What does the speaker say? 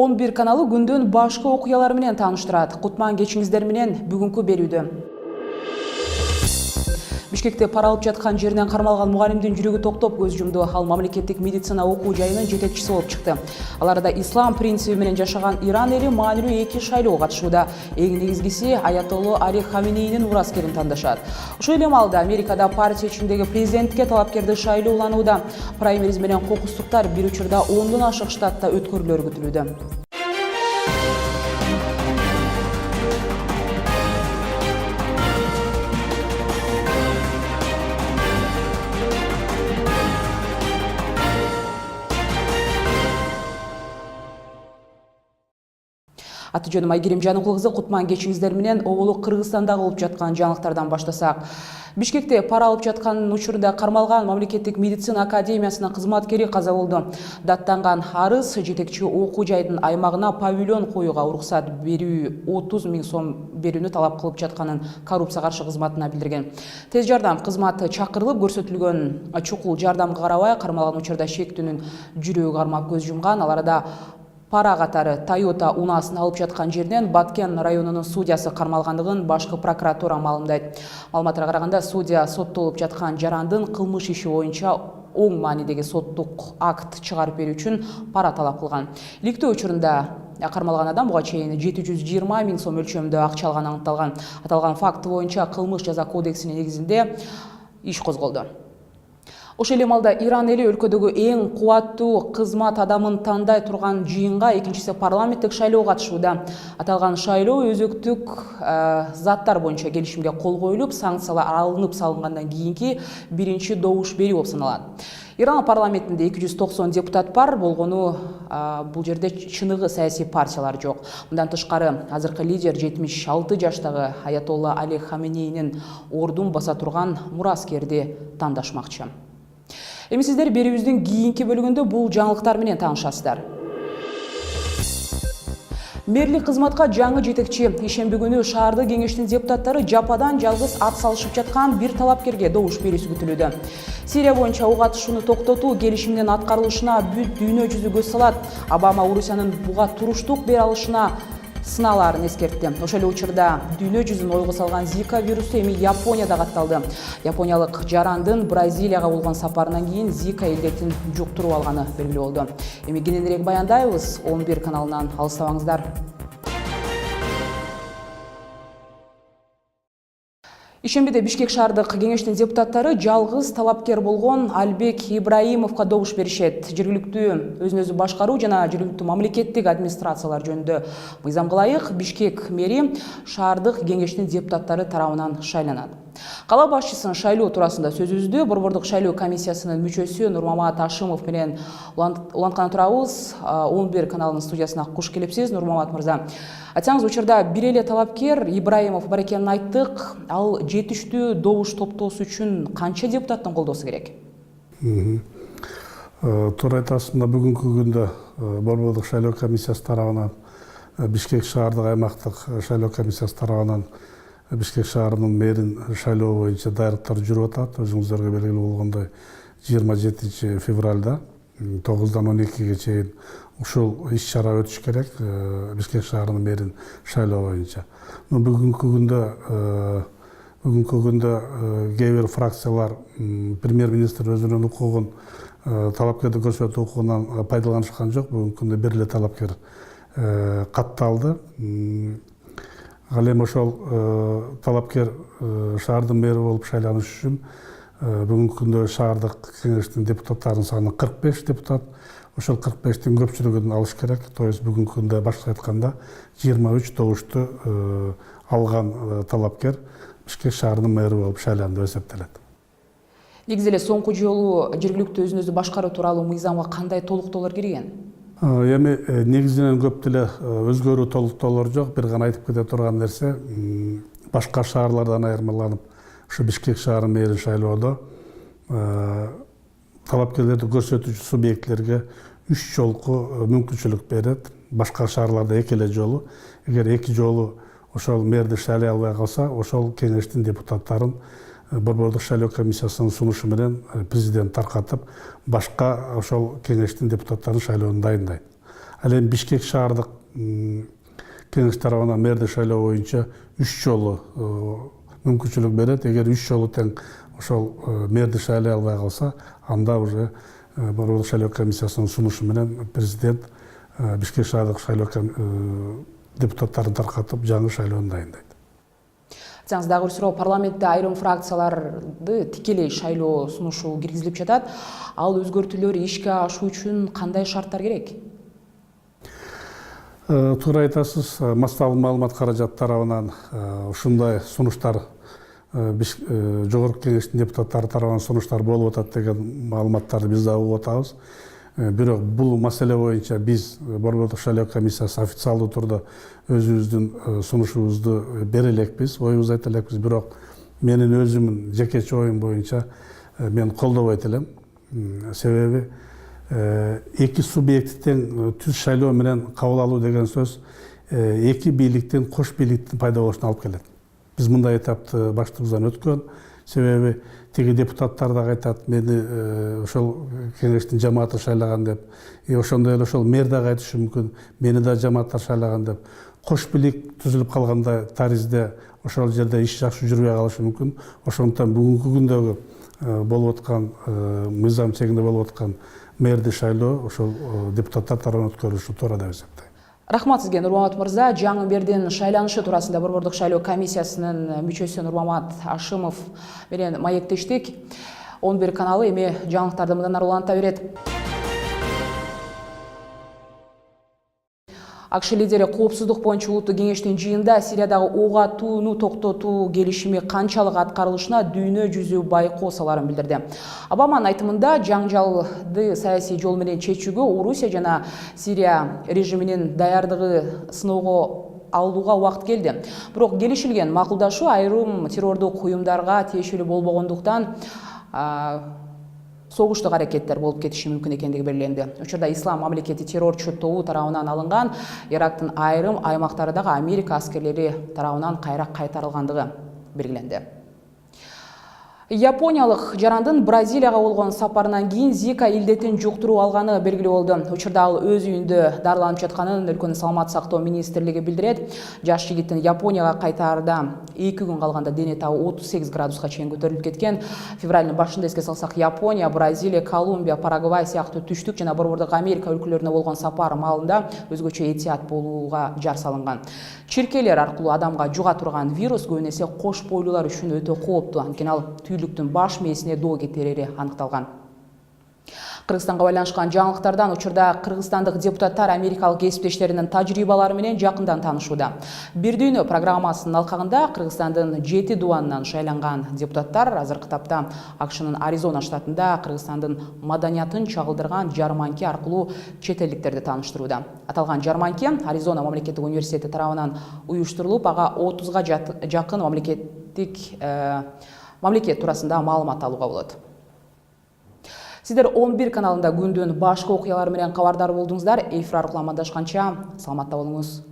11 каналы күндөн башка окуялар менен тааныштырат. Кутман кечиңиздер менен бүгүнкү берүүдө. Бишкекте пара алып жаткан жеринен кармалган мугалимдин жүрөгү токтоп көз жумду. Ал мамлекеттик медицина окуу жайынын жетекчиси болуп чыкты. Аларда ислам принциби менен жашаган Иран эли маанилүү 2 шайлоого катышууда. Эң негизгиси Аятолла Али Хаминейнин мураскерин тандашат. Ошол эле маалда Америкада партия ичиндеги президентке талапкерди шайлооланууда. Праймериз менен кокустуктар бир учурда 10дон ашык штатта өткөрүлөрү күтүлүүдө. Аты жөнүм Айгерим Жаныкул кызы. Кутман кечиңиздер менен оболу Кыргызстанда болуп жаткан жаңылыктардан баштасак. Бишкекте пара алып жаткан учурда кармалган мамлекеттик медицина академиясынын кызматкери каза болду. Даттанган арыз жетекчи окуу жайдын аймагына павильон коюуга уруксат берүү 30 000 сом берүүнү талап кылып жатканын коррупция каршы кызматына билдирген. Тез жардам кызматы чакырылып, көрсөтүлгөн чукул жардамга карабай кармалган учурда шектүүнүн жүрөгү кармап көз жумган. Аларда пара катары Toyota унасын алып жаткан жерден Баткен районунун судьясы кармалгандыгын башкы прокуратура маалымдайт. Маалыматка караганда, судья соттолуп жаткан жарандын кылмыш иши боюнча оң маанидеги соттук акт чыгарып берүү үчүн пара талап кылган. Иликтөө учурунда кармалган адам буга чейин 720 000 сом өлчөмдө акча алганы аныкталган. Аталган факт боюнча кылмыш жаза кодексинин негизинде иш козголду. Ошол эле маалда Иран эли өлкөдөгү эң кубаттуу кызмат адамын тандай турган жыйынга, экинчиси парламенттик шайлоого катышууда. Аталган шайлоо өзөктүк заттар боюнча келишимге кол коюлуп, санкциялар алынып салынгандан кийинки биринчи добуш берүү болуп саналат. Иран парламентинде 290 депутат бар болгону, бул жерде чыныгы саясий партиялар жок. Мындан тышкары, азыркы лидер 76 жаштагы Аятолла Али Хаминейнин ордун баса турган мураскерди тандашмакчы. Эми сиздер берүүбүздүн кийинки бөлүгүндө бул жаңылыктар менен таанышасыздар. Мэрлик кызматка жаңы жетекчи. Ишемби күнү шаардык кеңештин депутаттары жападан жалгыз ат салышып жаткан бир талапкерге добуш берүүсү күтүлүүдө. Сирия боюнча ок атышууну токтотуу келишиминин аткарылышына бүт дүйнө жүзү көз салат. Обама Орусиянын буга туруштук бере алышына сыналарын эскертти. Ошол эле учурда дүйнө жүзүн ойго салган Зика вирусу эми Японияда катталды. Япониялык жарандын Бразилияга болгон сапарынан кийин Зика илдетин жуктуруп алганы белгилүү болду. Эми кененирээк баяндайбыз, 11 каналынан алыстабаңыздар. Ишембиде Бишкек шаардык кеңештин депутаттары жалгыз талапкер болгон Албек Ибраимовго добуш беришет. Жергиликтүү өзүн өзү башкаруу жана жергиликтүү мамлекеттик администрациялар жөнүндө мыйзамга ылайык Бишкек мэри шаардык кеңештин депутаттары тарабынан шайланат. Кала башчысынын шайлоо туурасында сөзүбүздү борбордук шайлоо комиссиясынын мүчөсү Нурмамат Ашимов менен уланткан турабыз. 11 каналынын студиясына куш келипсиз, Нурмамат мырза. Айтсаңыз, учурда бир эле талапкер Ибраимов бар экенин айттык. Ал жетиштүү добуш топтоосу үчүн канча депутаттын колдоосу керек? Туура айтасыз, бүгүнкү күндө борбордук шайлоо комиссиясы тарабынан, Бишкек шаардык аймактык шайлоо комиссиясы тарабынан Бишкек шаарынын мэрин шайлоо боюнча даярдыктар жүрүп атат. Өзүңүздөргө белгилүү болгондой 27 февралда 9-дан 12-ге чейин ушул иш-чара өтүш керек Бишкек шаарынын мэрин шайлоо боюнча. Бүгүнкү күндө кээ бир фракциялар премьер-министр өзүнүн укугун, талапкерди көрсөтүү укугунан пайдаланышкан жок. Бүгүнкү күндө бир эле талапкер катталды. Ал эми ошол талапкер шаардын мэри болуп шайланыш үчүн бүгүнкү күндө шаардык кеңештин депутаттарынын саны 45 депутат. Ошол 45-тин көпчүлүгүн алыш керек. То есть бүгүнкү күндө башка айтканда 23 добушту алган талапкер Бишкек шаарынын мэри болуп шайланды деп эсептелет. Негизи эле соңку жолу жергиликтүү өзүн өзү башкаруу тууралуу мыйзамга кандай толуктоолор кирген? Эми негизинен көп деле өзгөрүү толуктоолор жок. Бир гана айтып кете турган нерсе, башка шаарлардан айырмаланып, ушу Бишкек шаарынын мэрин шайлоодо талапкерлерди көрсөтүүчү субъектлерге 3 жолку мүмкүнчүлүк берет. Башка шаарларда 2 эле жолу. Эгер 2 жолу ошол мэрди шайлай албай калса, ошол кеңештин депутаттарын борбордук шайлоо комиссиясынын сунушу менен президент таркатып, башка ошол кеңештин депутаттарын шайлоону дайындайт. Ал эми Бишкек шаардык кеңеш тарабынан мэрди шайлоо боюнча 3 жолу мүмкүнчүлүк берет. Эгер 3 жолу тең ошол мэрди шайлай албай калса, анда уже борбордук шайлоо комиссиясынын сунушу менен президент Бишкек шаардык шайлоо депутаттарын таркатып жаңы шайлоону дайындайт. Айтсаңыз суроо, парламентте айрым фракцияларды тикелей шайлоо сунушу киргизилип жатат. Ал өзгөртүүлөр ишке ашуу үчүн кандай шарттар керек? Туура айтасыз, массалык маалымат каражаты тарабынан ушундай сунуштар жогорку кеңештин депутаттары тарабынан сунуштар болуп атат деген маалыматтарды биз да угуп атабыз. Бирок бул маселе боюнча биз борбордук шайлоо комиссиясы официалдуу турда өзүбүздүн сунушубузду бере элекпиз, оюбузду айта элекпиз. Бирок менин өзүмдүн жекече оюм боюнча мен колдобойт элем. Себеби эки субъекттен түз шайлоо менен кабыл алуу деген сөз эки бийликтин кош бийликтин пайда болушуна алып келет. Биз мындай этапты баштыбыздан өткөн. Себеби тиги депутаттар да айтат, мени ошол кеңештин жамааты шайлаган деп, ошондой эле ошол мэр да айтышы мүмкүн, мени да жамааттар шайлаган деп. Кош бийлик түзүлүп калганда таризде ошол жерде иш жакшы жүрбөй калышы мүмкүн. Ошондуктан бүгүнкү күндөгү болуп аткан мыйзам чегинде болуп аткан мэрди шайлоо ошол депутаттар тарабынан өткөрүлүшү туура деп эсептейм. Рахмат сизге, Нурмамат мырза. Жаңы мэрдин шайланышы туурасында борбордук шайлоо комиссиясынын мүчөсү Нурмамат Ашимов менен маектештик. 11 каналы эми жаңылыктарды мындан ары уланта берет. АКШ лидери коопсуздук боюнча улуттук кеңештин жыйынында Сириядагы ок атууну токтотуу келишими канчалык аткарылышына дүйнө жүзү байкоо саларын билдирди. Обаманын айтымында жаңжалды саясий жол менен чечүүгө Орусия жана Сирия режиминин даярдыгы сыноого алууга убакыт келди. Бирок келишилген макулдашуу айрым террордук уюмдарга тиешелүү болбогондуктан согуштук аракеттер болуп кетиши мүмкүн экендиги белгиленди. Учурда Ислам мамлекети террорчу тобу тарабынан алынган Ирактын айрым аймактары дагы Америка аскерлери тарабынан кайра кайтарылгандыгы белгиленди. Япониялык жарандын Бразилияга болгон сапарынан кийин Зика илдетин жуктуруу алганы белгилүү болду. Учурда ал өз үйүндө дарыланып жатканын өлкөнүн саламат сактоо министрлиги билдирет. Жаш жигиттин Японияга кайтаарда 2 күн калганда дене табы 38 градуска чейин көтөрүлүп кеткен. Февралдын башында эске салсак, Япония, Бразилия, Колумбия, Парагвай сыяктуу түштүк жана борбордук Америка өлкөлөрүнө болгон сапар маалында өзгөчө этият болууга жар салынган. Чиркейлер аркылуу адамга жуга турган вирус көбүн эсе кош бойлуулар үчүн өтө кооптуу. Анткени ал түүлүктүн баш мээсине доо кетерери аныкталган. Кыргызстанга байланышкан жаңылыктардан учурда кыргызстандык депутаттар америкалык кесиптештеринин тажрыйбалары менен жакындан таанышууда. Бир дүйнө программасынын алкагында Кыргызстандын 7 дубанынан шайланган депутаттар азыркы тапта АКШнын Аризона штатында Кыргызстандын маданиятын чагылдырган жарманке аркылуу чет элдиктерди тааныштырууда. Аталган жарманке Аризона мамлекеттик университети тарабынан уюштурулуп, ага 30га жакын мамлекет туурасында маалымат алууга болот. Сиздер 11 каналында күндүн башкы окуялары менен кабардар болдуңуздар. Эфир аркылуу амандашканча саламатта болуңуз.